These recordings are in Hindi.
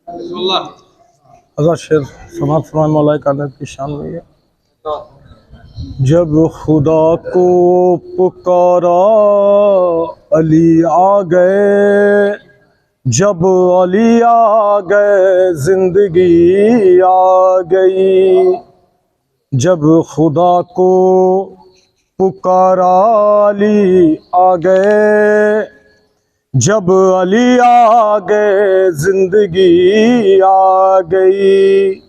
हज़रत शेर समात फरमाए मौलाए कायनात की शान में है। जब खुदा को पुकारा अली आ गए, जब अली आ गए जिंदगी आ गई। जब खुदा को पुकारा अली आ गए, जब अली आ गए जिंदगी आ गई।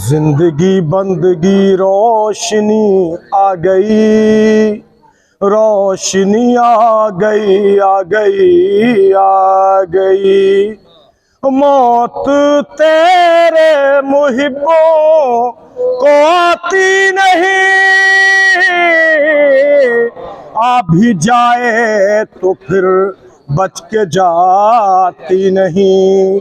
जिंदगी बंदगी रोशनी आ गई, रोशनी आ गई आ गई आ गई। मौत तेरे मुहिब्बों को आती नहीं, आ भी जाए तो फिर बच के जाती नहीं।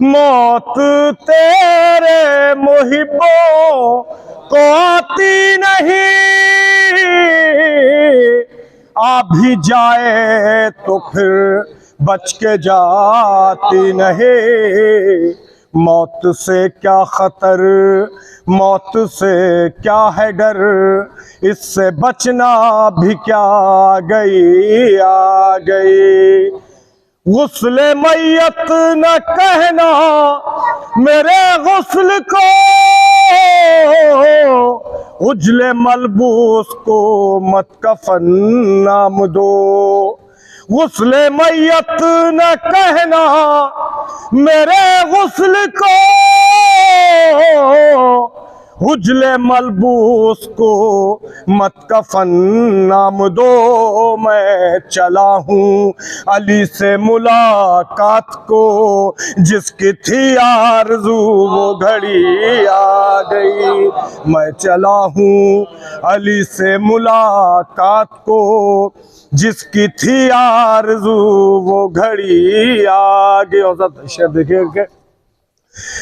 मौत तेरे मुहिब्बों को आती नहीं, आ भी जाए तो फिर बच के जाती नहीं। मौत से क्या खतर, मौत से क्या है डर, इससे बचना भी क्या आ गई। गुस्ले मैयत न कहना मेरे गुस्ल को, उजले मलबूस को मत कफन नाम दो। गुस्ले मैयत न कहना मेरे गुस्ल को, उजले मलबूस को मत कफन नाम दो। मैं चला हूँ अली से मुलाकात को, जिसकी थी आरज़ू वो घड़ी आ गई। मैं चला हूँ अली से मुलाकात को, जिसकी थी आरज़ू वो घड़ी आ गई। और शेर देखिए,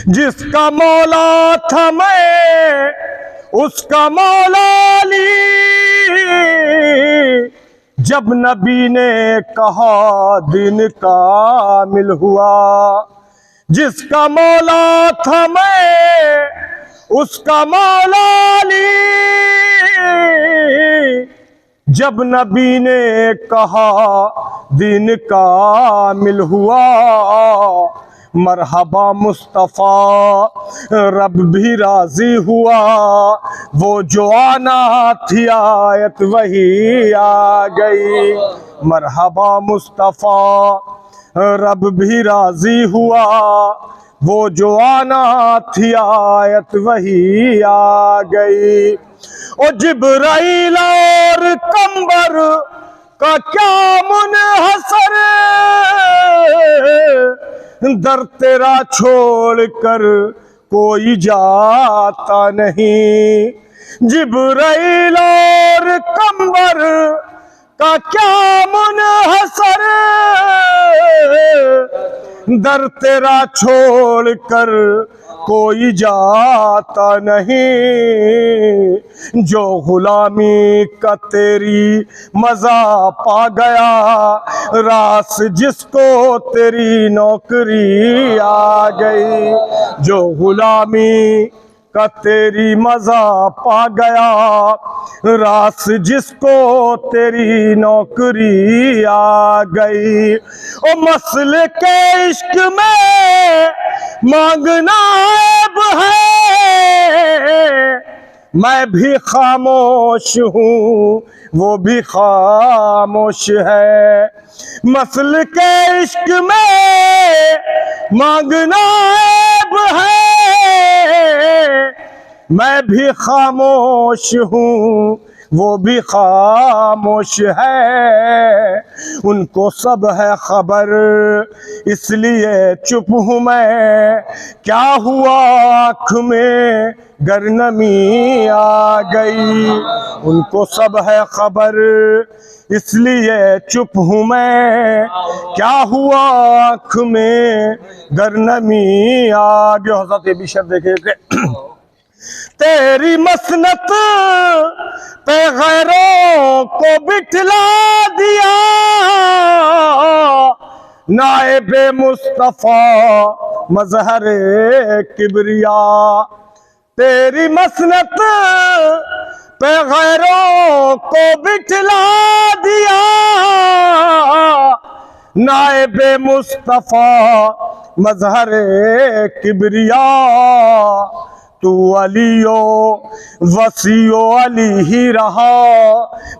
जिसका मौला था मैं उसका मौला अली, जब नबी ने कहा दिन कामिल हुआ। जिसका मौला था मैं उसका मौला अली, जब नबी ने कहा दिन कामिल हुआ। मरहबा मुस्तफ़ा रब भी राजी हुआ, वो जो आना थी आयत वही आ गई। मरहबा मुस्तफ़ा रब भी राजी हुआ, वो जो आना थी आयत वही आ गई। ओ जिब्राइल और कंबर का क्या मुनहसर, दर तेरा छोड़ कर कोई जाता नहीं। जिब्राइल और कंबर का क्या मुनहसर, दर तेरा छोड़ कर कोई जाता नहीं। जो गुलामी का तेरी मजा पा गया, रास जिसको तेरी नौकरी आ गई। जो गुलामी का तेरी मजा पा गया, रास जिसको तेरी नौकरी आ गई। ओ मसले के इश्क में मांगना ऐब है, मैं भी खामोश हूँ वो भी खामोश है। मसल के इश्क में मांगना ऐब है, मैं भी खामोश हूँ वो भी खामोश है। उनको सब है खबर इसलिए चुप हूँ मैं, क्या हुआ आँख में गर नमी आ गई। उनको सब है खबर इसलिए चुप हूँ मैं, क्या हुआ आँख में गर नमी आ गई। हज़रत ये भी शब्द देखे, तेरी मसनत पे गैरों को बिठला दिया, नाएबे मुस्तफा मजहरे किबरिया, तेरी मसनत पे गैरों को बिठला दिया। नाएबे मुस्तफा मजहरे किबरिया, तू अलियो वसीयो अली ही रहा,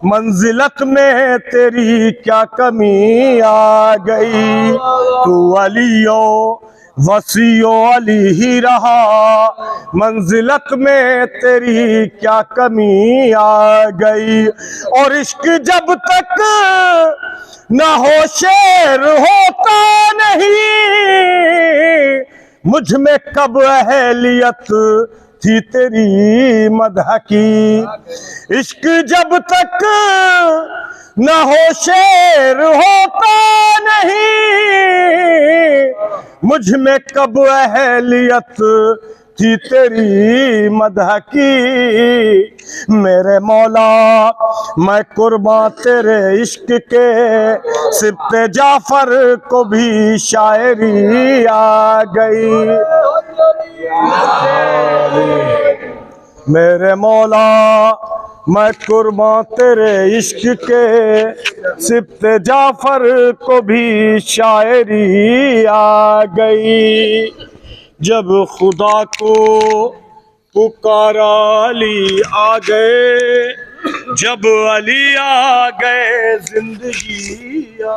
मंजिलत में तेरी क्या कमी आ गई। तू अलियो वसीयो अली ही रहा, मंजिलत में तेरी क्या कमी आ गई। और इश्क जब तक न हो शेर होता नहीं, मुझ में कब अहलियत थी तेरी मदह की। इश्क जब तक न हो शेर होता नहीं, मुझ में कब अहलियत थी तेरी मदह की। मेरे मौला मैं कुर्बान तेरे इश्क के, सिब्ते जाफर को भी शायरी आ गई। मेरे मौला मैं कुर्बान तेरे इश्क के, सिब्ते जाफर को भी शायरी आ गई। जब खुदा को पुकारा अली आ गए, जब अली आ गए जिंदगी आ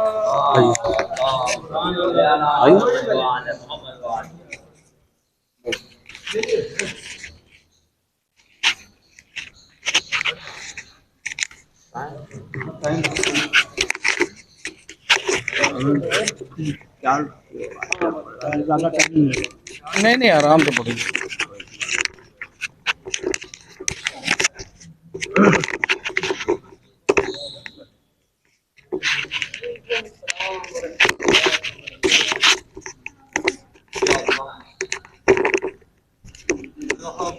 नहीं नहीं आराम से पढ़िए।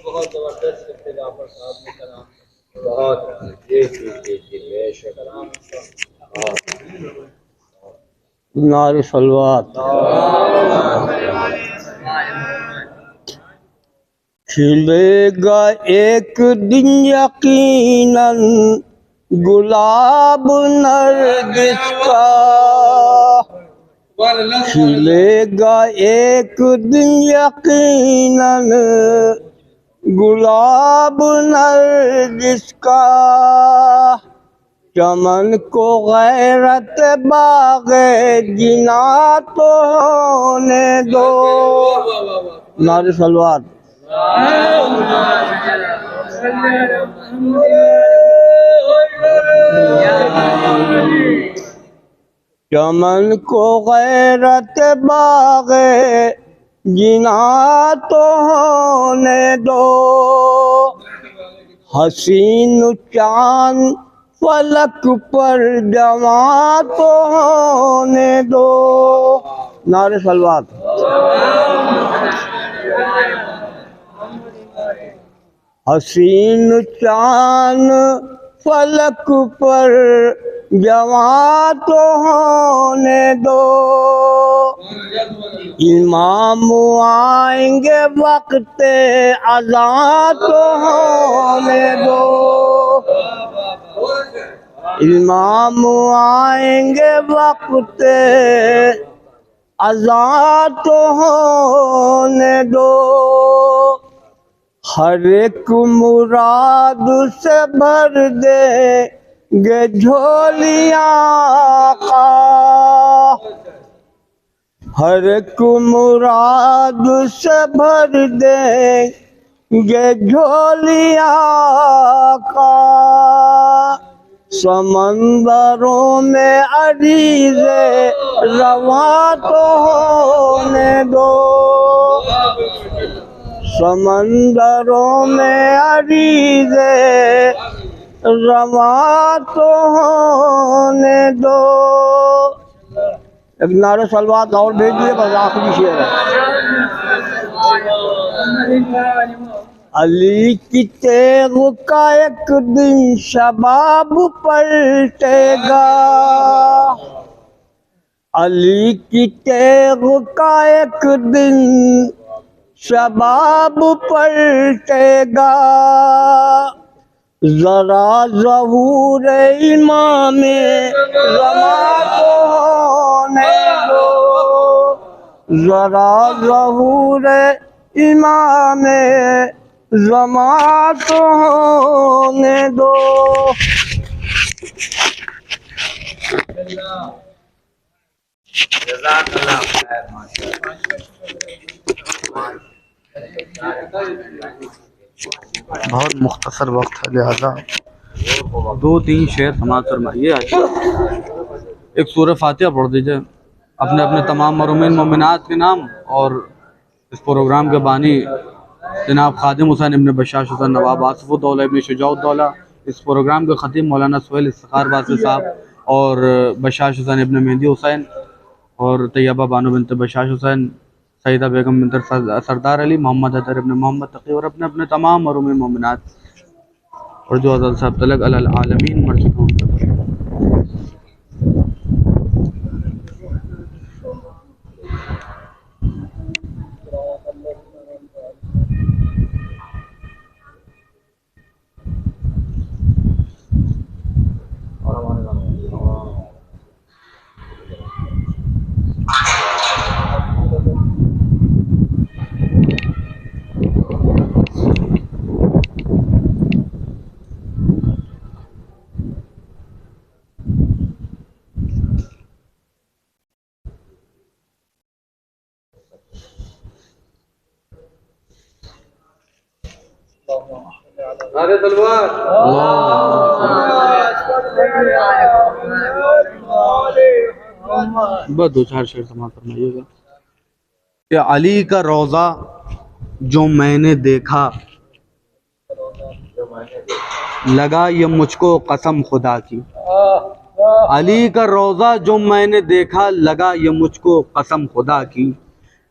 बहुत जबरदस्त जाफर साहब ने कलाम, बहुत जी बेशक नारे सलवात। खिलेगा एक दिन यकीनन गुलाब नरगिस का, खिलेगा एक दिन यकीनन गुलाब नरगिस का। चमन को गैरत बाग़े जिना तो होने दो। नारे सलवात। चमन को गैरत बाग़े जिना तो होने दो। हसीन चांद फलक पर जमा तो होने दो। नारे सलवात। हसीन चांद फलक पर जमा तो होने दो। इमाम आएंगे वक्त अज़ा तो होने दो। इमाम आएंगे वक्त अज़ा तो होने दो। हर एक मुराद से भर देंगे झोलियाँ का। हर एक मुराद से भर देंगे झोलियाँ का। समंदरों में अरीज़े रवां तो होने दो। समंदरों में अरीज़े रवां तो होने दो। एक नारे सलवात और भेज दिए, बस आखिरी शेर है। अली की तेग का एक दिन शबाब पलटेगा। अली की तेग का एक दिन शबाब पलटेगा, जरा ज़हूर इमाम ज़मा को होने दो, जरा ज़हूर इमाम ज़मा को होने दो। जज़ाकल्लाह खैर माशाअल्लाह। बहुत मुख्तसर वक्त है, लिहाजा 2-3 शेर समाज फरमाइए। एक सूरह फातिहा पढ़ दीजिए अपने अपने तमाम मरूमीन मोमिनात के नाम, और इस प्रोग्राम के बानी जनाब खादिम हुसैन इब्न बशाश हुसैन नवाब आसिफुद्दौला इब्न शुजाउद्दौला, इस प्रोग्राम के ख़तीब मौलाना सुहेल इफ्तिखार बासी साहब, और बशाश हुसैन इब्न मेहदी हुसैन, और तैयबा बानो बिनत बशाश हुसैन, सईदा बेगम बिनत सरदार अली, मोहम्मद अदर इब्न मोहम्मद तकी, और अपने अपने तमाम मरूमीन मोमिनात, और जो अज़ल साहब तलक अलल आलमीन मर चुके हैं। नारे तलवार। बस 2-4 शेर समाज फरमाइएगा। कि अली का रोज़ा जो मैंने देखा, लगा ये मुझको कसम खुदा की। अली का रोज़ा जो मैंने देखा, लगा ये मुझको कसम खुदा की।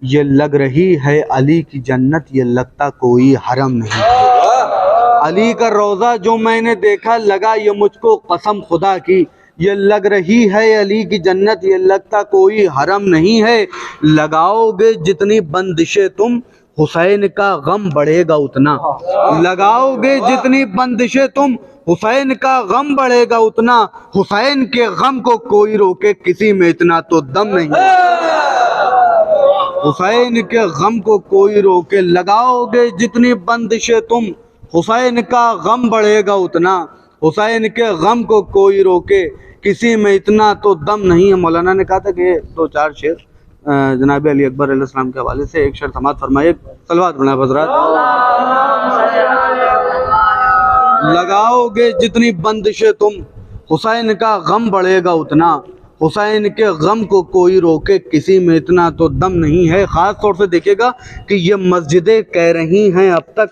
ये लग रही है अली की जन्नत, ये लगता कोई हरम नहीं। अली का रोज़ा जो मैंने देखा, लगा ये मुझको कसम खुदा की। ये लग रही है अली की जन्नत, ये लगता कोई हरम नहीं है। लगाओगे जितनी बंदिशें तुम, हुसैन का गम बढ़ेगा उतना। लगाओगे जितनी बंदिशें तुम, हुसैन का गम बढ़ेगा उतना। हुसैन के गम को कोई रोके, किसी में इतना तो दम नहीं। हुसैन के गम को कोई रोके, लगाओगे जितनी बंदिशें तुम, हुसैन का गम बढ़ेगा उतना। हुसैन के गम को कोई रोके, किसी में इतना तो दम नहीं है। मौलाना ने कहा था कि 2-4 शेर जनाब अली अकबर अलैहिस्सलाम के हवाले से, एक शेर समात फरमाइए। सलवात पढ़ना हज़रात। लगाओगे जितनी बंदिशें तुम, हुसैन का गम बढ़ेगा उतना। हुसैन के गम को कोई रोके, किसी में इतना तो दम नहीं है। ख़ास तौर से देखिएगा कि ये मस्जिदें कह रही हैं अब तक,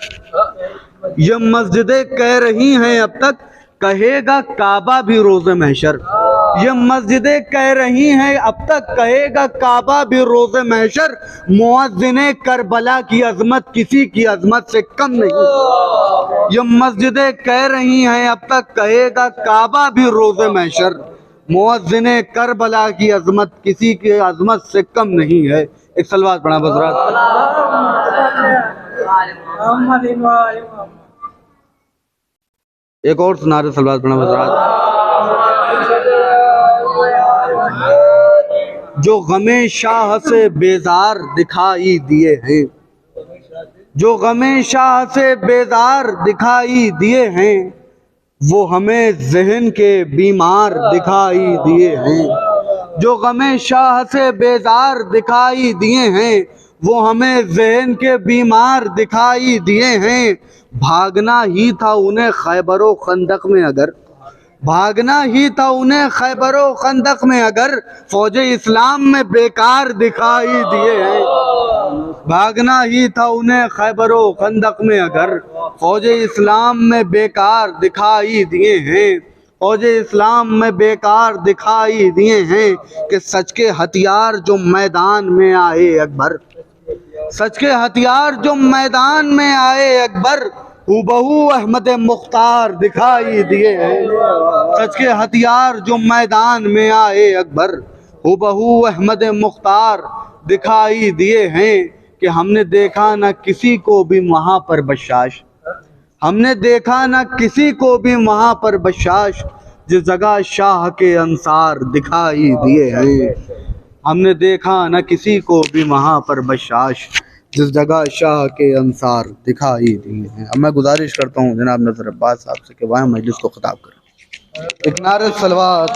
ये मस्जिदें कह रही हैं अब तक, कहेगा काबा भी रोज़े महशर। ये मस्जिदें कह रही हैं अब तक, कहेगा काबा भी रोज़े महशर। मुअज्जिने करबला की अजमत किसी की अजमत से कम नहीं। ये मस्जिदें कह रही हैं अब तक, कहेगा काबा भी रोज़े महशर। मुअज्जिने करबला की अजमत किसी की अजमत से कम नहीं है। एक सलवात पढ़ा हज़रात। एक और सुनारे सलवात पढ़ा हज़रात। जो गमे शाह से बेजार दिखाई दिए हैं, जो गमे शाह से बेजार दिखाई दिए हैं, वो हमें ज़हन के बीमार दिखाई दिए हैं। जो गमे शाह से बेजार दिखाई दिए हैं, वो हमें ज़हन के बीमार दिखाई दिए हैं। भागना ही था उन्हें खैबरो खंदक में अगर, भागना ही था उन्हें खैबरो खंदक में अगर, फौज इस्लाम में बेकार दिखाई दिए हैं। भागना ही था उन्हें खैबरो खंदक में अगर, फौज इस्लाम में बेकार दिखाई दिए हैं। फौज इस्लाम में बेकार दिखाई दिए हैं। कि सच के हथियार जो मैदान में आए अकबर, सच के हथियार जो मैदान में आए अकबर, हुबहू अहमद मुख्तार दिखाई दिए हैं। सच के हथियार जो मैदान में आए अकबर, हुबहू अहमद मुख्तार दिखाई दिए हैं कि हमने देखा न किसी को भी वहाँ पर बशाश, हमने देखा न किसी को भी वहाँ पर बशाश, जिस जगह शाह के अंसार दिखाई दिए हैं। हमने देखा न किसी को भी वहाँ पर बशाश, जिस जगह शाह के अंसार दिखाई दिए हैं। अब मैं गुजारिश करता हूँ जनाब नज़र अब्बास साहब से कि वह मजलिस को खिताब करें। एक नारे सलवात।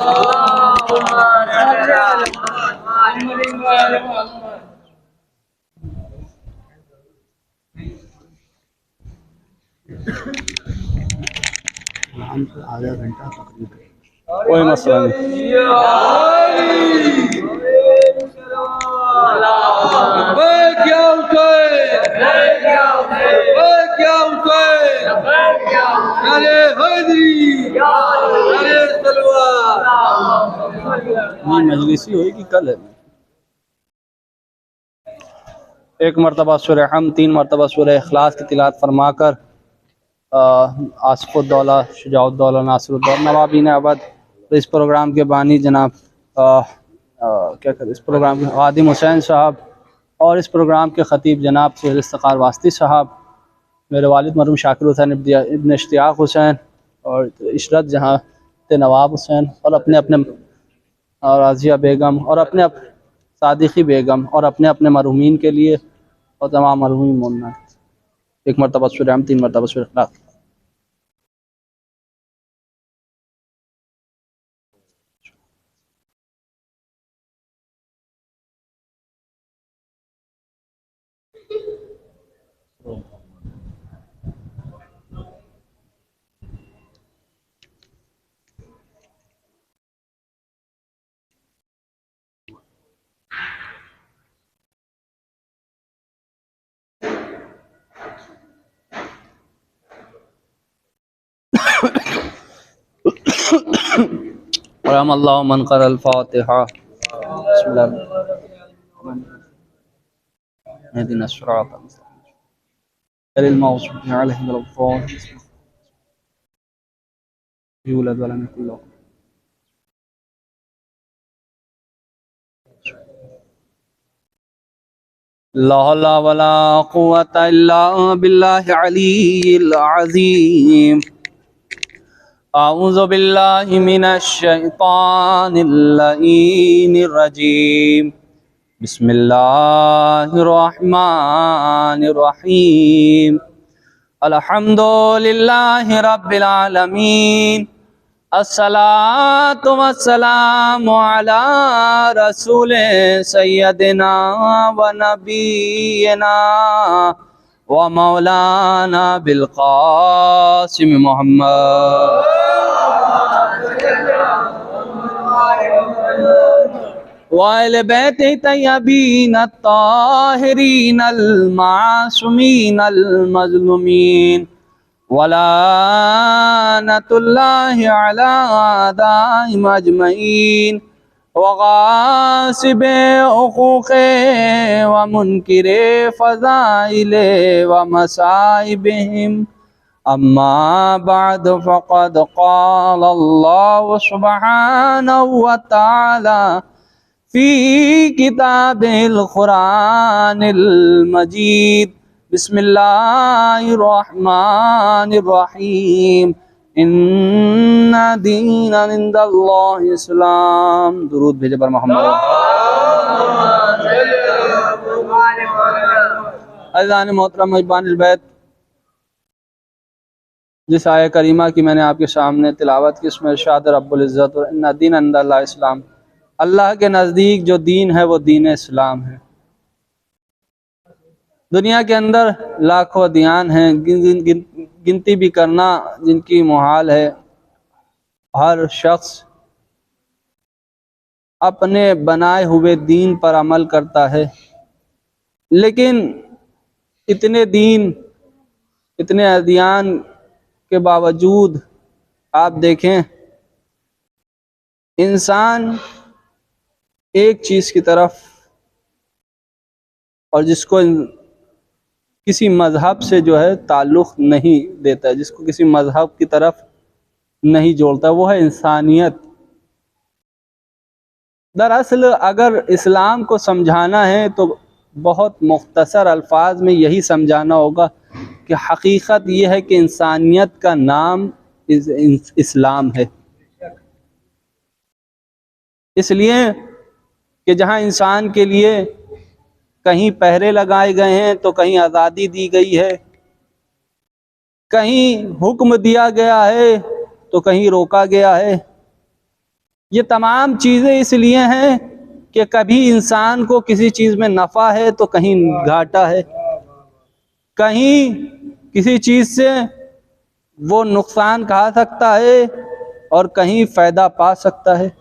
आधा घंटा तकरीबन, कोई मसला नहीं। मजलिसी होगी कल है। एक मरतबा सूरह हम, 3 मरतबा सूरह इखलास की तिलावत फरमाकर आसिफुद्दौला, शुजाउद्दौला, नासिरुद्दौला, नवाबीन अवध, तो इस प्रोग्राम के बानी जनाब क्या कहते, इस प्रोग्राम के खादिम हुसैन साहब और इस प्रोग्राम के ख़तीब जनाब सुहेल इफ्तिखार वास्ती साहब, मेरे वालिद मरहूम शाकिर हुसैन इब्न इश्तियाक हुसैन और इशरत जहाँ नवाब हुसैन और अपने अपने राजिया बेगम और अपने सादिकी बेगम और अपने अपने मरहूमीन के लिए और तमाम मरहूमीन मोमना। एक मरतबा सूरह हम, 3 मरतबा सूरह इखलास। अल्लाह मन क़रअल फ़ातिहा। इहदिना सिरातल मुस्तक़ीम गैरिल मग़ज़ूबि अलैहिम वलद्दालिन। ला हौला वला कुव्वता इल्ला बिल्लाहिल अलिय्यिल अज़ीम। अऊज़ु बिल्लाहि मिनश शैतानिर लईनिर रजीम। बिस्मिल्लाहिर रहमानिर रहीम। अल्हम्दुलिल्लाहि रब्बिल आलमीन। अस्सलातु वस्सलामु अला रसूल सय्यदिना व नबीना व मौलाना बिल क़ासिम मुहम्मद व अहले बैत तय्यबीन अत्ताहिरीन अल मासूमीन अल मज़लूमीन वलानतुल्लाहि अला आदाइहिम अजमईन व गासिबे हुकूक़े व मुनकिरे फ़ज़ाइले व मसाइबिहिम। अम्मा बाद फ़क़द क़ाल अल्लाहु सुब्हानहु व तआला फ़ी किताबिल क़ुरानिल मजीद। बिस्मिल्लाहिर्रहमानिर्रहीम। इन्ना दीना इंदल्लाहि इस्लाम। दुरूद भेजे पर मोहम्मद। अज़ान मोहतरम मेहबानिल बैत, जिस आया करीमा की मैंने आपके सामने तिलावत की, इसमें इरशाद रब्बुल इज़्ज़त और इन्ना दीना इंदल्लाहि इस्लाम, अल्लाह के नज़दीक जो दीन है वो दीन इस्लाम है। दुनिया के अंदर लाखों अदियान हैं, गिनती भी करना जिनकी मुहाल है। हर शख्स अपने बनाए हुए दीन पर अमल करता है, लेकिन इतने दीन, इतने अदियान के बावजूद आप देखें, इंसान एक चीज़ की तरफ, और जिसको किसी मज़हब से जो है ताल्लुक़ नहीं देता, जिसको किसी मज़हब की तरफ नहीं जोड़ता, वो है इंसानियत। दरअसल अगर इस्लाम को समझाना है तो बहुत मुख्तसर अल्फाज में यही समझाना होगा कि हकीकत ये है कि इंसानियत का नाम इस्लाम है। इसलिए कि जहाँ इंसान के लिए कहीं पहरे लगाए गए हैं तो कहीं आज़ादी दी गई है, कहीं हुक्म दिया गया है तो कहीं रोका गया है। ये तमाम चीज़ें इसलिए हैं कि कभी इंसान को किसी चीज़ में नफ़ा है तो कहीं घाटा है, कहीं किसी चीज़ से वो नुकसान खा सकता है और कहीं फ़ायदा पा सकता है।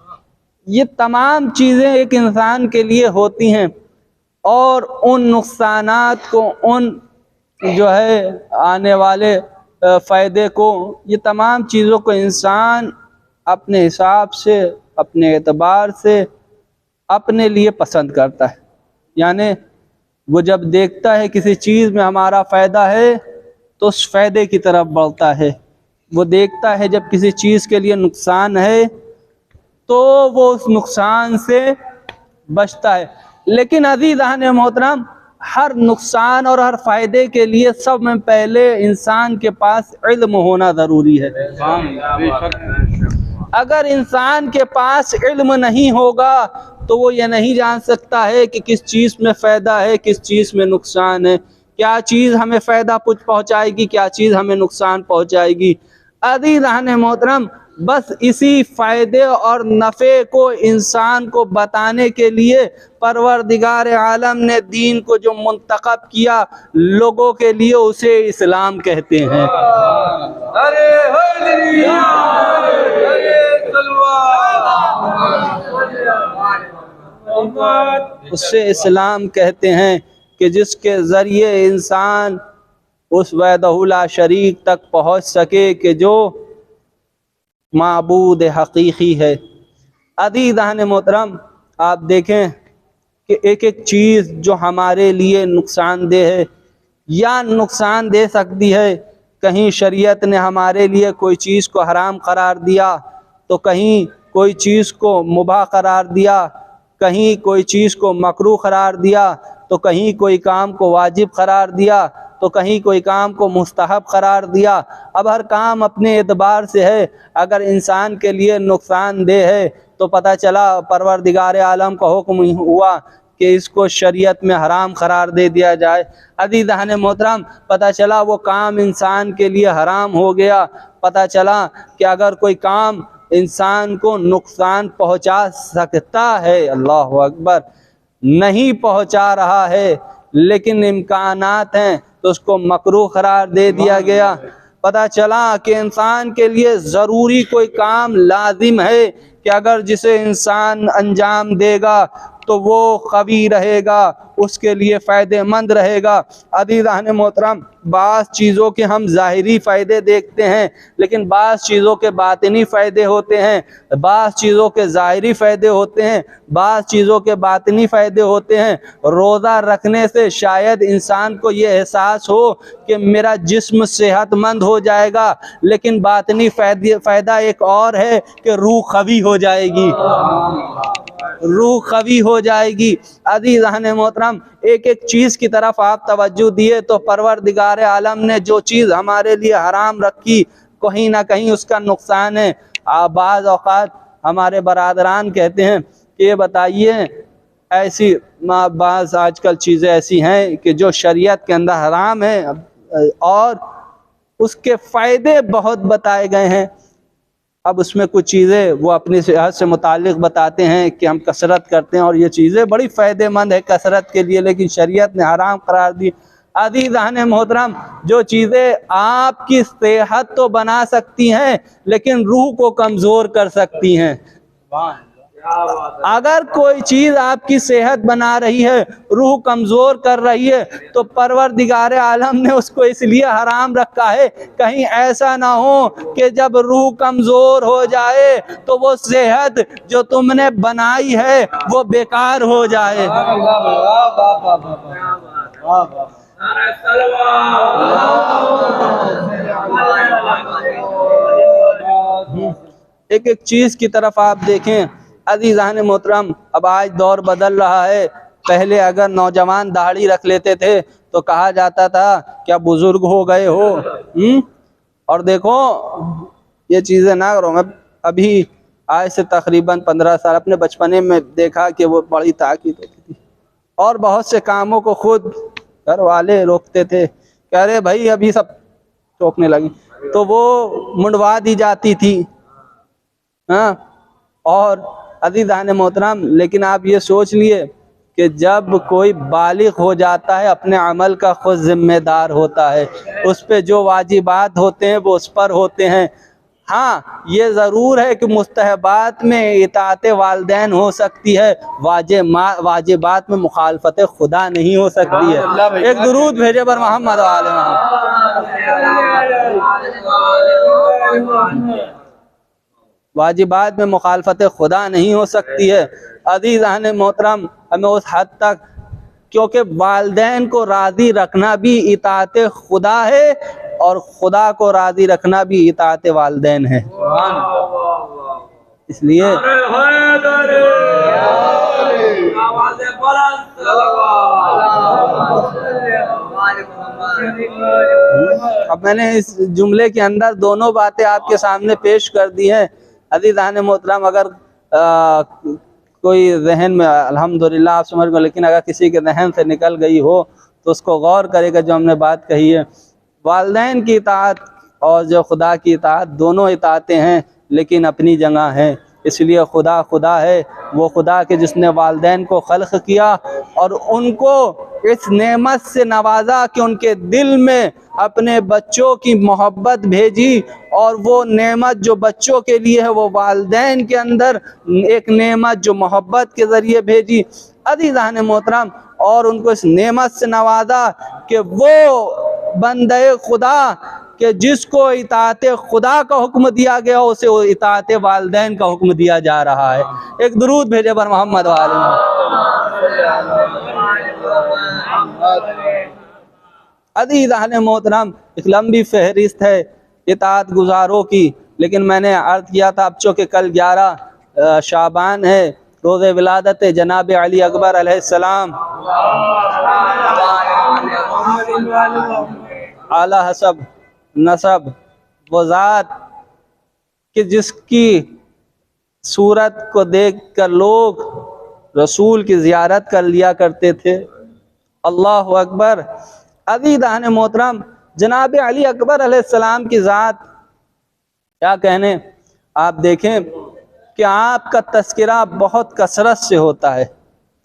ये तमाम चीज़ें एक इंसान के लिए होती हैं और उन नुकसानात को, उन जो है आने वाले फ़ायदे को, ये तमाम चीज़ों को इंसान अपने हिसाब से, अपने एतबार से अपने लिए पसंद करता है। यानी वो जब देखता है किसी चीज़ में हमारा फ़ायदा है तो उस फ़ायदे की तरफ बढ़ता है। वो देखता है जब किसी चीज़ के लिए नुकसान है तो वो उस नुकसान से बचता है। लेकिन अज़ीज़ान मोहतरम, हर नुकसान और हर फ़ायदे के लिए सब में पहले इंसान के पास इल्म होना ज़रूरी है। अगर इंसान के पास इल्म नहीं होगा तो वो ये नहीं जान सकता है कि किस चीज़ में फ़ायदा है, किस चीज़ में नुकसान है, क्या चीज़ हमें फ़ायदा पहुँचाएगी, क्या चीज़ हमें नुकसान पहुँचाएगी। अज़ीज़ान मोहतरम, बस इसी फ़ायदे और नफ़े को इंसान को बताने के लिए परवरदिगार आलम ने दीन को जो मुंतखब किया लोगों के लिए, उसे इस्लाम कहते हैं। उससे इस्लाम कहते हैं कि जिसके ज़रिए इंसान उस वहदहुल शरीक तक पहुँच सके कि जो माबूद हकीकी है। अज़ीज़ान मोहतरम, आप देखें कि एक एक चीज़ जो हमारे लिए नुकसानदेह है या नुकसान दे सकती है, कहीं शरीयत ने हमारे लिए कोई चीज़ को हराम करार दिया तो कहीं कोई चीज़ को मुबाह करार दिया, कहीं कोई चीज़ को मकरूह करार दिया तो कहीं कोई काम को वाजिब करार दिया तो कहीं कोई काम को मुस्तहब करार दिया। अब हर काम अपने एतबार से है। अगर इंसान के लिए नुकसानदेह है तो पता चला परवरदिगार आलम का हुक्म हुआ कि इसको शरीयत में हराम करार दे दिया जाए। अज़ीज़ान मोहतरम, पता चला वो काम इंसान के लिए हराम हो गया। पता चला कि अगर कोई काम इंसान को नुकसान पहुंचा सकता है, अल्लाह अकबर, नहीं पहुंचा रहा है लेकिन इम्कानात हैं, तो उसको मकरूह करार दे दिया गया। पता चला कि इंसान के लिए ज़रूरी कोई काम लाजिम है कि अगर जिसे इंसान अंजाम देगा तो वो कवी रहेगा, उसके लिए फ़ायदेमंद रहेगा। अज़ीज़ान मोहतरम, बाज़ चीज़ों के हम ज़ाहिरी फ़ायदे देखते हैं लेकिन बाज़ चीज़ों के बातिनी फ़ायदे होते हैं, बाज़ चीज़ों के ज़ाहिरी फ़ायदे होते हैं, बाज़ चीज़ों के बातिनी फ़ायदे होते हैं। रोज़ा रखने से शायद इंसान को ये एहसास हो कि मेरा जिस्म सेहतमंद हो जाएगा, लेकिन बातिनी फ़ायदा एक और है कि रूह कवी हो जाएगी, रूह कवी हो जाएगी। अज़ीज़ान मोहतरम, एक एक चीज़ की तरफ आप तवज्जो दिए तो परवरदिगार आलम ने जो चीज़ हमारे लिए हराम रखी, कहीं ना कहीं उसका नुकसान है। बाज़ औक़ात हमारे बरादरान कहते हैं कि ये बताइए, ऐसी बाज़ आजकल चीज़ें ऐसी हैं कि जो शरीयत के अंदर हराम है और उसके फ़ायदे बहुत बताए गए हैं। अब उसमें कुछ चीज़ें वो अपनी सेहत से मुतालिक बताते हैं कि हम कसरत करते हैं और ये चीज़ें बड़ी फ़ायदेमंद है कसरत के लिए, लेकिन शरीयत ने हराम करार दी। अज़ीज़ान मोहतरम, जो चीज़ें आपकी सेहत तो बना सकती हैं लेकिन रूह को कमज़ोर कर सकती हैं। अगर कोई चीज़ आपकी सेहत बना रही है, रूह कमज़ोर कर रही है, तो परवरदिगार आलम ने उसको इसलिए हराम रखा है कहीं ऐसा ना हो कि जब रूह कमज़ोर हो जाए तो वो सेहत जो तुमने बनाई है वो बेकार हो जाए। एक एक चीज़ की तरफ आप देखें। अज़ीज़ान मोहतरम, अब आज दौर बदल रहा है। पहले अगर नौजवान दाढ़ी रख लेते थे तो कहा जाता था क्या बुजुर्ग हो गए हो। और देखो ये चीज़ें ना करो। मैं अभी आज से तकरीबन 15 साल अपने बचपने में देखा कि वो बड़ी ताकत होती थी और बहुत से कामों को खुद घर वाले रोकते थे, कह रहे भाई अभी सब टोकने लगी, तो वो मुंडवा दी जाती थी। हाँ, और अज़ीज़ान मोहतरम, लेकिन आप ये सोच लिए कि जब कोई बालिग हो जाता है अपने अमल का खुद जिम्मेदार होता है, उस पे जो वाजिबात होते हैं वो उस पर होते हैं। हाँ, ये ज़रूर है कि मुस्तहबात में इताअत वालिदैन हो सकती है, वाजिबात में मुखालफत खुदा नहीं हो सकती है। एक दुरूद भेजे बर मोहम्मद वाले मोहम्मद। वाजिबात में मुखालफत खुदा नहीं हो सकती है। अज़ीज़ान मोहतरम, हमें उस हद तक, क्योंकि वालिदैन को राज़ी रखना भी इताअत खुदा है और खुदा को राज़ी रखना भी इताअत वालिदैन है। इसलिए अब मैंने इस जुमले के अंदर दोनों बातें आपके सामने पेश कर दी हैं। अज़ीज़ान मोहतरम, अगर कोई जहन में, अल्हम्दुलिल्लाह आप समझ गए, लेकिन अगर किसी के जहन से निकल गई हो तो उसको गौर करेगा जो हमने बात कही है। वालिदैन की इताअत और जो खुदा की इताअत, दोनों इताअतें हैं लेकिन अपनी जगह हैं। इसलिए खुदा खुदा है, वो खुदा के जिसने वालिदैन को खल्क़ किया और उनको इस नेमत से नवाजा कि उनके दिल में अपने बच्चों की मोहब्बत भेजी, और वो नेमत जो बच्चों के लिए है वो वालिदैन के अंदर एक नेमत जो मोहब्बत के ज़रिए भेजी। अज़ीज़ान मोहतरम, और उनको इस नेमत से नवाजा कि वो बंदे खुदा कि जिसको इताअत खुदा का हुक्म दिया गया उसे इताअत वालिदैन का हुक्म दिया जा रहा है। एक दुरूद भेजे बर मोहम्मद वाले। अज़ीज़ान मोहतरम, एक लंबी फहरिस्त है इताअत गुजारों की, लेकिन मैंने अर्ज़ किया था अब चूँकि कल 11 शाबान है, रोज़े विलादत जनाब अली अकबर अलैहिस्सलाम आला हसब नसब वो ज़ात कि जिसकी सूरत को देख कर लोग रसूल की ज़ियारत कर लिया करते थे। अल्लाहु अकबर। अज़ीज़ान मोहतरम, जनाब अली अकबर अलैहिस्सलाम की ज़ात क्या कहने। आप देखें कि आपका तज़किरा बहुत कसरत से होता है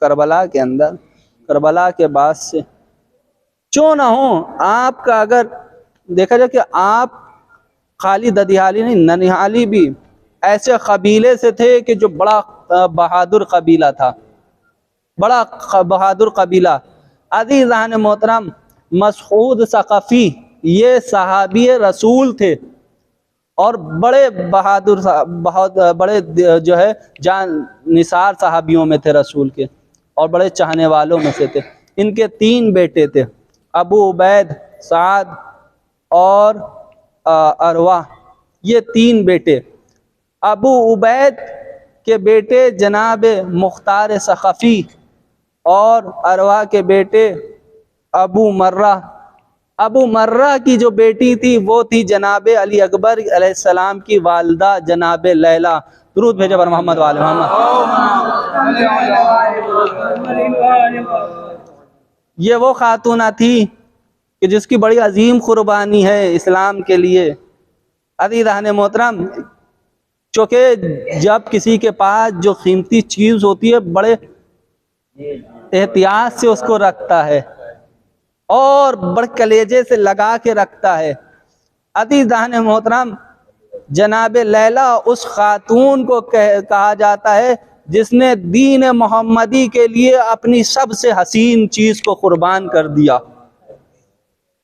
करबला के अंदर, करबला के बाद से। क्यों ना हो, आपका अगर देखा जाए कि आप खाली ददियाली नहीं, ननिहाली भी ऐसे कबीले से थे कि जो बड़ा बहादुर कबीला था, बड़ा बहादुर कबीला। अज़ीज़ान मोहतरम, मसऊद सक़फ़ी ये सहाबी रसूल थे और बड़े बहादुर, बहुत बड़े जो है जान निसार सहाबियों में थे रसूल के, और बड़े चाहने वालों में से थे। इनके 3 बेटे थे, अबू उबैद, साद और अरवा। ये 3 बेटे। अबू उबैद के बेटे जनाब मुख्तार सक़फ़ी और अरवा के बेटे अबू मर्रा। अबू मर्रा की जो बेटी थी वो थी जनाब अली अकबर अलैहिस्सलाम की वालिदा जनाब लैला। दुरूद भेजे बर मोहम्मद वाले मोहम्मद। ये वो खातूना थी कि जिसकी बड़ी अजीम कुर्बानी है इस्लाम के लिए। अज़ीज़ान मोहतरम, चूँकि जब किसी के पास जो कीमती चीज़ होती है बड़े एहतियात से उसको रखता है और बड़े कलेजे से लगा के रखता है। अज़ीज़ान मोहतरम, जनाब लैला उस खातून को कहा जाता है जिसने दीन मोहम्मदी के लिए अपनी सबसे हसीन चीज़ को कुर्बान कर दिया।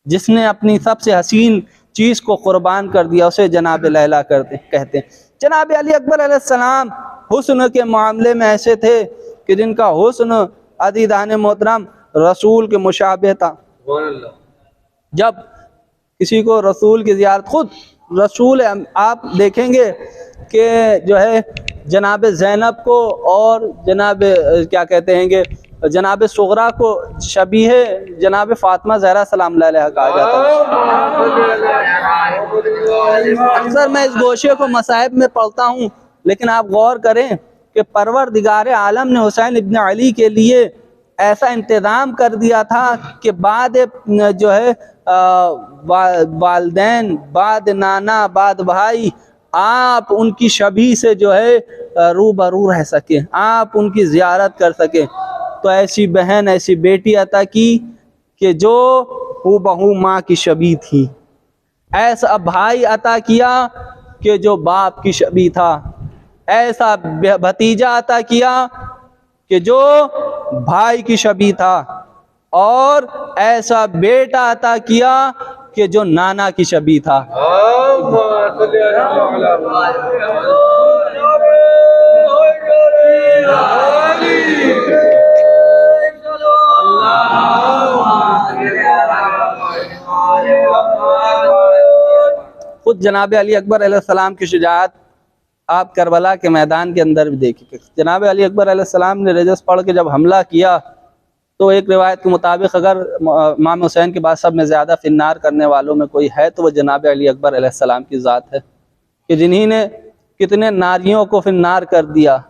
जिसने अपनी सबसे हसीन चीज़ को कुर्बान कर दिया उसे जनाब लैला कहते हैं। जनाब अली अकबर अलैहिस्सलाम हुस्न के मामले में ऐसे थे कि जिनका हुस्न अज़ीज़ान मोहतरम रसूल के मुशाबे था। जब किसी को रसूल की ज़ियारत, खुद रसूल, आप देखेंगे कि जो है जनाब ज़ैनब को और जनाब क्या कहते हैं कि जनाब सुगरा को शबीह जनाब फ़ातिमा ज़हरा सलाम अलैहा कहा जाता है। अक्सर मैं इस गोशे को मसाहिब में पढ़ता हूँ, लेकिन आप गौर करें कि परवरदिगार आलम ने हुसैन इब्न अली के लिए ऐसा इंतज़ाम कर दिया था कि बाद जो है वालदैन, बाद नाना, बाद भाई, आप उनकी शबी से जो है रूबरू रह सकें, आप उनकी ज़ियारत कर सकें। तो ऐसी बहन, ऐसी बेटी अता की कि जो हूबहू माँ की शबी थी। ऐसा भाई अता किया कि जो बाप की शबी था। ऐसा भतीजा अता किया कि जो भाई की शबी था। और ऐसा बेटा अता किया कि जो नाना की शबी था। खुद जनाब अली अकबर अलैहिस्सलाम की शुजाअत आप करबला के मैदान के अंदर भी देखिए। जनाब अली अकबर अलैहिस्सलाम ने रजस पढ़ के जब हमला किया तो एक रिवायत के मुताबिक अगर इमाम हुसैन के बाद सब में ज़्यादा फिन्नार करने वालों में कोई है तो वह जनाब अली अकबर अलैहिस्सलाम की ज़ात है कि जिन्हीं कितने नारियों को फिन्नार कर दिया।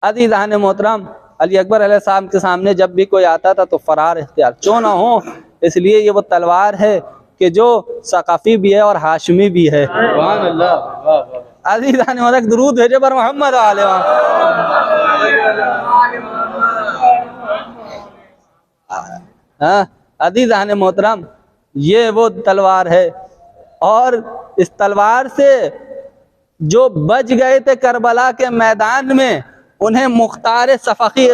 अज़ीज़ान मोहतरम, अली अकबर अलैहिस्सलाम के सामने जब भी कोई आता था तो फरार इख्तियार क्यों ना हो, इसलिए ये वो तलवार है कि जो सकाफ़ी भी है और हाशमी भी है। अज़ीज़ान मोहतरम, दुरूद भेजे पर मोहम्मद वाले। हाँ अज़ीज़ान मोहतरम, ये वो तलवार है और इस तलवार से जो बच गए थे करबला के मैदान में, उन्हें मुख्तार सक़फ़ी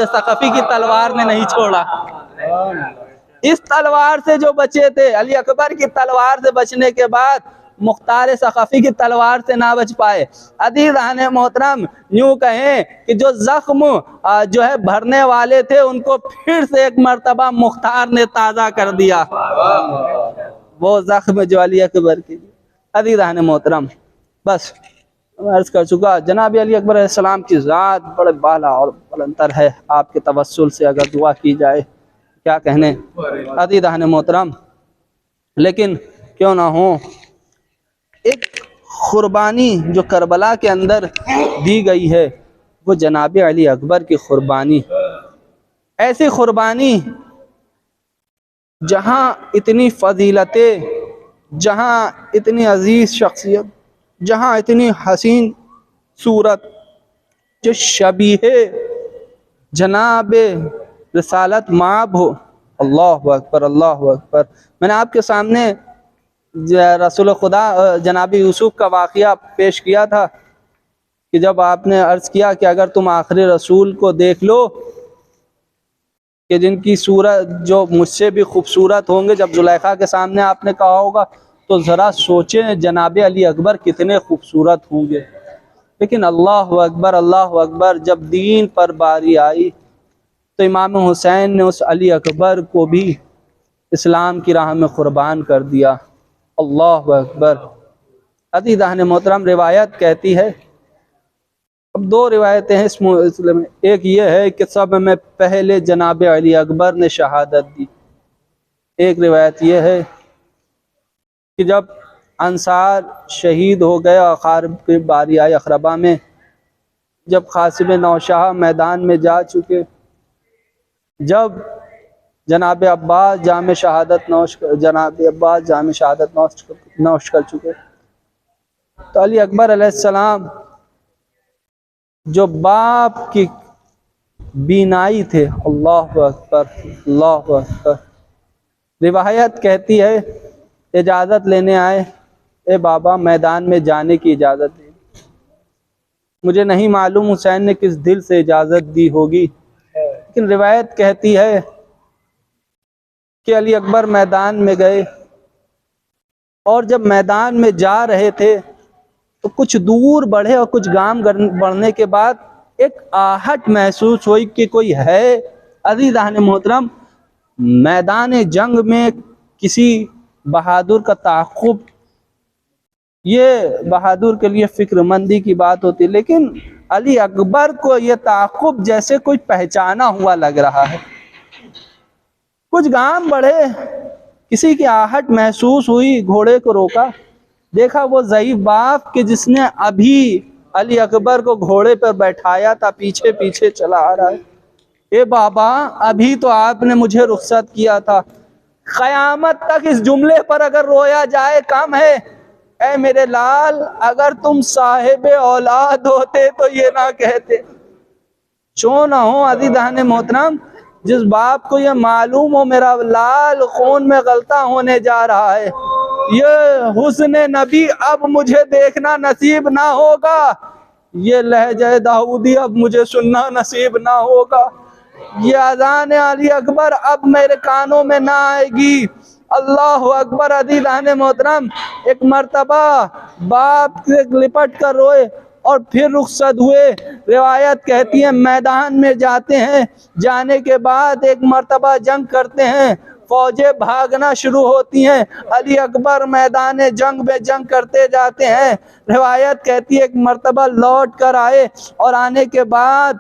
की तलवार ने नहीं छोड़ा। इस तलवार से जो बचे थे, अली अकबर की तलवार से बचने के बाद मुख्तार सक़फ़ी की तलवार से ना बच पाए। अज़ीज़ान मोहतरम, यूँ कहें कि जो ज़ख्म जो है भरने वाले थे उनको फिर से एक मर्तबा मुख्तार ने ताज़ा कर दिया, वो ज़ख्म जो अली अकबर की। अज़ीज़ान मोहतरम, बस अर्ज़ कर चुका, जनाब अली अकबर अलैहिस्सलाम की ज़ात बड़े बाला और बुलंदतर है। आपके तवस्सुल से अगर दुआ की जाए क्या कहने। अज़ीज़ान मोहतरम, लेकिन क्यों ना हो, एक कुर्बानी जो करबला के अंदर दी गई है वो जनाब अली अकबर की कुर्बानी, ऐसी कुर्बानी जहाँ इतनी फजीलतें, जहाँ इतनी अजीज़ शख्सियत, जहाँ इतनी हसीन सूरत, जो शबीह जनाब रिसालत माब हो। अल्लाहु अकबर, अल्लाहु अकबर। मैंने आपके सामने रसूल खुदा जनाब यूसुफ का वाक़या पेश किया था कि जब आपने अर्ज़ किया कि अगर तुम आखिरी रसूल को देख लो कि जिनकी सूरत जो मुझसे भी खूबसूरत होंगे, जब जुलेखा के सामने आपने कहा होगा तो ज़रा सोचें जनाब अली अकबर कितने खूबसूरत होंगे। लेकिन अल्लाहु अकबर, अल्लाहु अकबर, जब दीन पर बारी आई तो इमाम हुसैन ने उस अली अकबर को भी इस्लाम की राह में क़ुर्बान कर दिया। अल्लाहु अकबर। अज़ीज़ान मोहतरम, रिवायत कहती है, अब दो रिवायतें हैं इस सिलसिले में। एक ये है कि सब में पहले जनाब अली अकबर ने शहादत दी। एक रिवायत ये है कि जब अंसार शहीद हो गए, आखिर की बारी आई अखरबा में, जब क़ासिम नौशाह मैदान में जा चुके, जब जनाब अब्बास जाम शहादत नौश कर चुके, तो अली अकबर अलैहिस्सलाम जो बाप की बीनाई थे, अल्लाहु अकबर, अल्लाहु अकबर। रिवायत कहती है इजाज़त लेने आए, ए बाबा मैदान में जाने की इजाज़त दे। मुझे नहीं मालूम हुसैन ने किस दिल से इजाज़त दी होगी, लेकिन रिवायत कहती है कि अली अकबर मैदान में गए और जब मैदान में जा रहे थे तो कुछ दूर बढ़े और कुछ गाम बढ़ने के बाद एक आहट महसूस हुई कि कोई है। अज़ीज़ान मोहतरम, मैदान जंग में किसी बहादुर का ताक़ुब, ये बहादुर के लिए फ़िक्रमंदी की बात होती है, लेकिन अली अकबर को ये ताक़ुब जैसे कोई पहचाना हुआ लग रहा है। कुछ गाम बढ़े, किसी की आहट महसूस हुई, घोड़े को रोका, देखा वो ज़ईफ़ बाप के जिसने अभी अली अकबर को घोड़े पर बैठाया था पीछे पीछे चला आ रहा है। ए बाबा, अभी तो आपने मुझे रुखसत किया था, क़यामत तक इस जुमले पर अगर रोया जाए कम है। ए मेरे लाल, अगर तुम साहिबे औलाद होते तो ये ना कहते। क्यों ना हो अज़ीज़ान मोहतरम, जिस बाप को ये मालूम हो मेरा लाल खून में गलता होने जा रहा है, ये हुस्न नबी अब मुझे देखना नसीब ना होगा, ये लहजे दाऊदी अब मुझे सुनना नसीब ना होगा, ये अज़ान अली अकबर अब मेरे कानों में ना आएगी। अल्लाह अकबर। अज़ीज़ान मोहतरम, एक मर्तबा बाप से लिपट कर रोए और फिर रुखसत हुए। रिवायत कहती है मैदान में जाते हैं, जाने के बाद एक मर्तबा जंग करते हैं, फौजें भागना शुरू होती हैं, अली अकबर मैदान जंग में जंग करते जाते हैं। रिवायत कहती है एक मर्तबा लौट कर आए और आने के बाद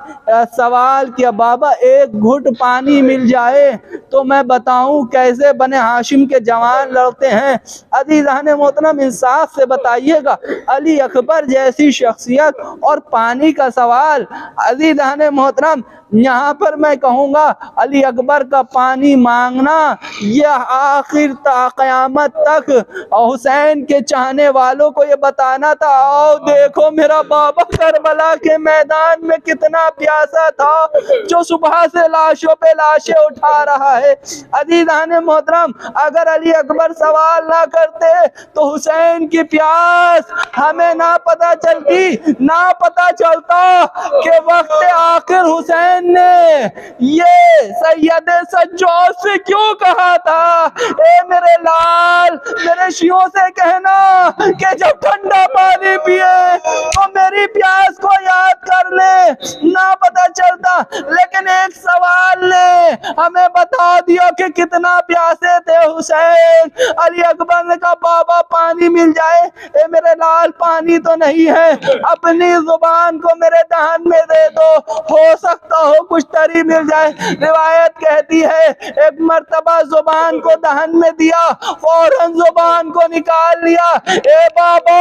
सवाल किया, बाबा एक घुट पानी मिल जाए तो मैं बताऊं कैसे बने हाशिम के जवान लड़ते हैं। अज़ीज़ान मोहतरम, इंसाफ से बताइएगा, अली अकबर जैसी शख्सियत और पानी का सवाल। अज़ीज़ान मोहतरम, यहाँ पर मैं कहूँगा अली अकबर का पानी मांगना यह आखिर क़यामत तक हुसैन के चाहने वालों को ये बताना था, आओ देखो मेरा बाबा करबला के मैदान में कितना प्यासा था, जो सुबह से लाशों पे लाशें उठा रहा है। अज़ीज़ान मोहतरम, अगर अली अकबर सवाल ना करते तो हुसैन की प्यास हमें ना पता चलती, ना पता चलता कि वक्त आखिर हुसैन ने ये सैयद सज्जाद से क्यों कहा था, ए मेरे लाल, मेरे शियों से कहना कि जब ठंडा पानी पिए तो मेरी प्यास को याद कर ले, ना पता चलता। लेकिन एक सवाल ने हमें बता दिया कि कितना प्यासे थे हुसैन। अली अकबर ने कहा बाबा पानी मिल जाए। ए मेरे लाल, पानी तो नहीं है, अपनी जुबान को मेरे दहन में दे दो, हो सकता हो कुछ तरी मिल जाए। रिवायत कहती है एक मर्तबा जुबान को दहन में दिया, फौरन जुबान को निकाल लिया। ए बाबा,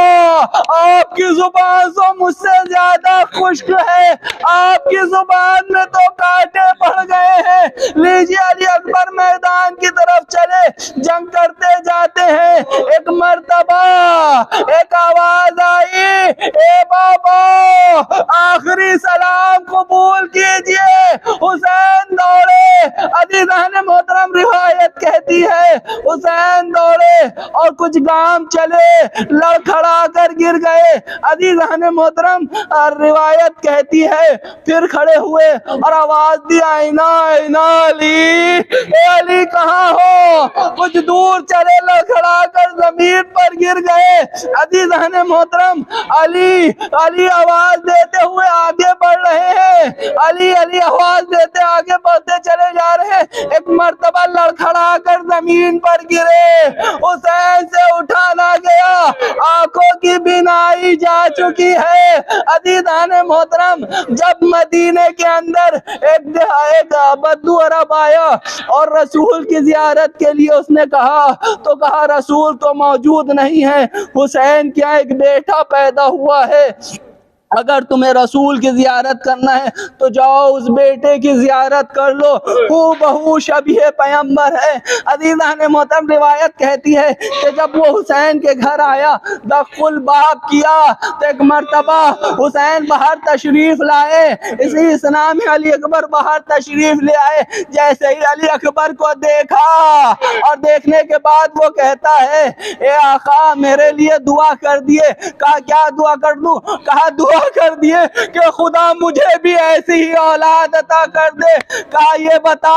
आपकी जुबान तो मुझसे ज्यादा खुश्क है, आपकी जुबान में तो कांटे पड़ गए हैं। लीजिए, अली अकबर मैदान की तरफ चले, जंग करते जाते हैं। एक मर्तबा एक आवाज आई, ए बाबा आखिरी सलाम कबूल कीजिए। हुसैन दौड़े। अज़ीज़ान मोहतरम, रिवायत कहती है हुसैन दौड़े और कुछ गांव चले, लड़खड़ा कर गिर गए। अज़ीज़ान मोहतरम, रिवायत कहती है फिर खड़े हुए और आवाज दी, आईना आईना अली, ए अली कहाँ हो? कुछ दूर चले, लड़खड़ा कर जमीन पर गिर गए। अज़ीज़ान मोहतरम, अली अली आवाज देते हुए आगे बढ़ रहे हैं, अली अली आवाज देते आगे बढ़ते चले जा रहे हैं। एक मर्तबा लड़खड़ा कर जमीन पर गिरे, हुसैन से उठा ना गया, आंखों की बीनाई जा चुकी है। अज़ीज़ान मोहतरम, जब मदीने के अंदर एक बद्दू अरब आया और रसूल की जियारत के लिए उसने कहा, तो कहा रसूल तो मौजूद नहीं है, हुसैन क्या एक बेटा पैदा हुआ है, अगर तुम्हें रसूल की जियारत करना है तो जाओ उस बेटे की जियारत कर लो, हूबहू शबीह पैगंबर है। अज़ीज़ान मोहतरम, रिवायत कहती है कि जब वो हुसैन के घर आया, दखुल बाप किया, तो एक मर्तबा हुसैन बाहर तशरीफ लाए। इसी इस्लाम में अली अकबर बाहर तशरीफ ले आए। जैसे ही अली अकबर को देखा और देखने के बाद वो कहता है, ए आका मेरे लिए दुआ कर दिए। कहा क्या दुआ कर दूं? कहा दुआ कर दिए कि खुदा मुझे भी ऐसी ही औलाद अता कर दे। कहा ये बता,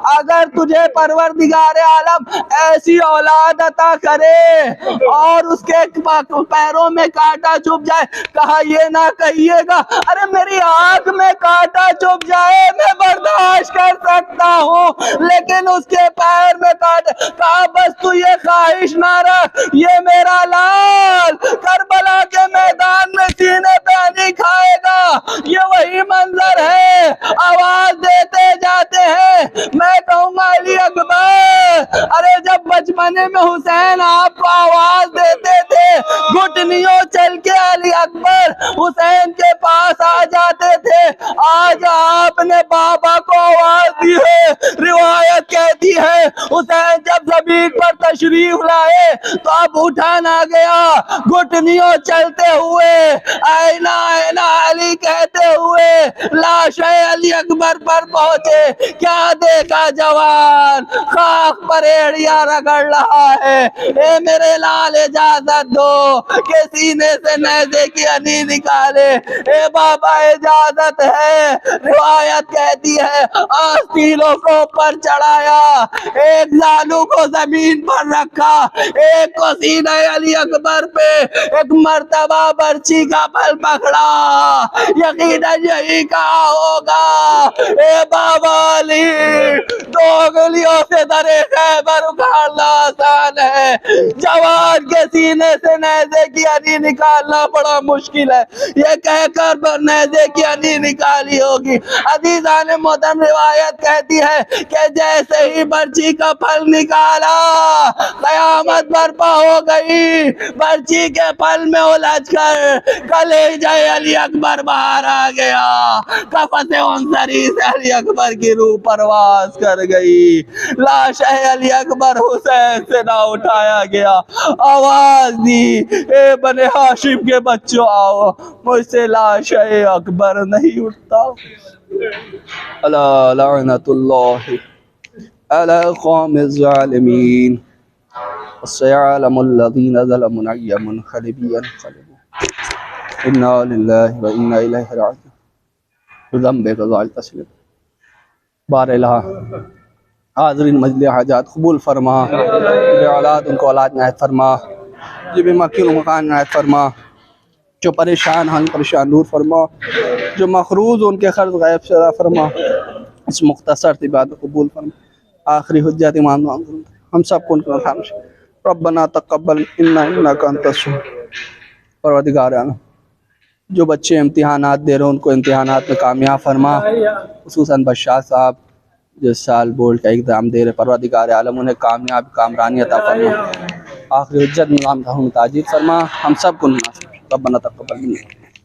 अगर तुझे परवरदिगार आलम ऐसी औलाद अता करे और उसके पैरों में कांटा चुभ जाए, कहा ये ना कहिएगा, अरे मेरी आंख में कांटा चुभ जाए मैं बर्दाश्त कर सकता हूँ, लेकिन उसके पैर में कांटा। कहा बस तू ये ख्वाहिश ना रख, ये मेरा लाल करबला के मैदान में सीने पे पानी खाएगा। ये वही मंजर है, आवाज देते जाते हैं, मैं कहूँगा अली अकबर। अरे जब बचपने में हुसैन आपको आवाज देते थे, घुटनियों चल के अली अकबर हुसैन के पास आ जाते थे। आज आपने बाबा को आवाज दी है। रिवायत कहती है हुसैन जब जमीन पर तशरीफ लाए तो अब उठा ना गया, घुटनियों चलते हुए आईना आईना अली कहते हुए लाश अली अकबर पर पहुंचे। क्या देखा जवान खाक पर एड़िया रगड़ रहा है। ए मेरे लाल इजाजत दो के सीने से नेज़े की अनी निकाले। ए बाबा इजाजत है। रिवायत कहती है आस्तीनों को ऊपर चढ़ाया, एक जानू को जमीन पर रखा, एक को सीने अली अकबर पे, एक मर्तबा बर्ची का फल पकड़ा। यकीनन यही कहा होगा ए बाबा अली, दो उंगलियों से दरे खैबर उखाड़ना आसान है, जवान के सीने से नेज़े की अनी निकालना बड़ा मुश्किल है। ये कहकर नेज़े की अनी निकाली होगी। अजीज़ान मोहतरम रिवायत कहती है कि जैसे ही बर्ची का फल निकाला कयामत बर्पा हो गई। बर्ची के फल में उलझ कर कलेजा अली अकबर बाहर आ गया। कफसे अंसरी से अली अकबर की रूह परवास कर गई। लाश अली अकबर हुसैन से ना उठाया गया। आवाज दी ए बने हाशिम के बच्चों आओ, मुझसे लाश अकबर नहीं उठता। अला लअनतुल्लाहि अला क़ौमिज़ ज़ालिमीन सयअलमुल्लज़ीना ज़लमू अय्य मुनक़लिबिन यन्क़लिबून इन्ना लिल्लाहि व इन्ना इलैहि राजिऊन। ज़म्बे ग़ज़ाल तस्लीम। बारहा हाज़रीन मजलिस हाजात कबूल फरमा, औलाद उनको औलाद नायत फरमा, जो भी मकीन मकान नायत फरमा, जो परेशान हैं परेशान दूर फरमा, जो मखरूज उनके खर्च गायब से अदा फरमा। इस मुख्तसर इबादत कबूल फरमा। आखिरी हुज्जत इमाम हम सबको उनका खामोश रब्बना तक़ब्बल इन्नका अंतस परवरदिगार आलम, जो बच्चे इम्तिहानात दे रहे हैं उनको इम्तिहानात में कामयाब फरमा। खुसूसन बशार साहब जो साल बोर्ड का एग्ज़ाम दे रहे, परवरदिगार आलम उन्हें कामयाब कामरानी अता फरमा। आखिरी हुज्जत निज़ाम ताजीर फरमा। हम सब को रब्बना तक़ब्बल मिन्ना।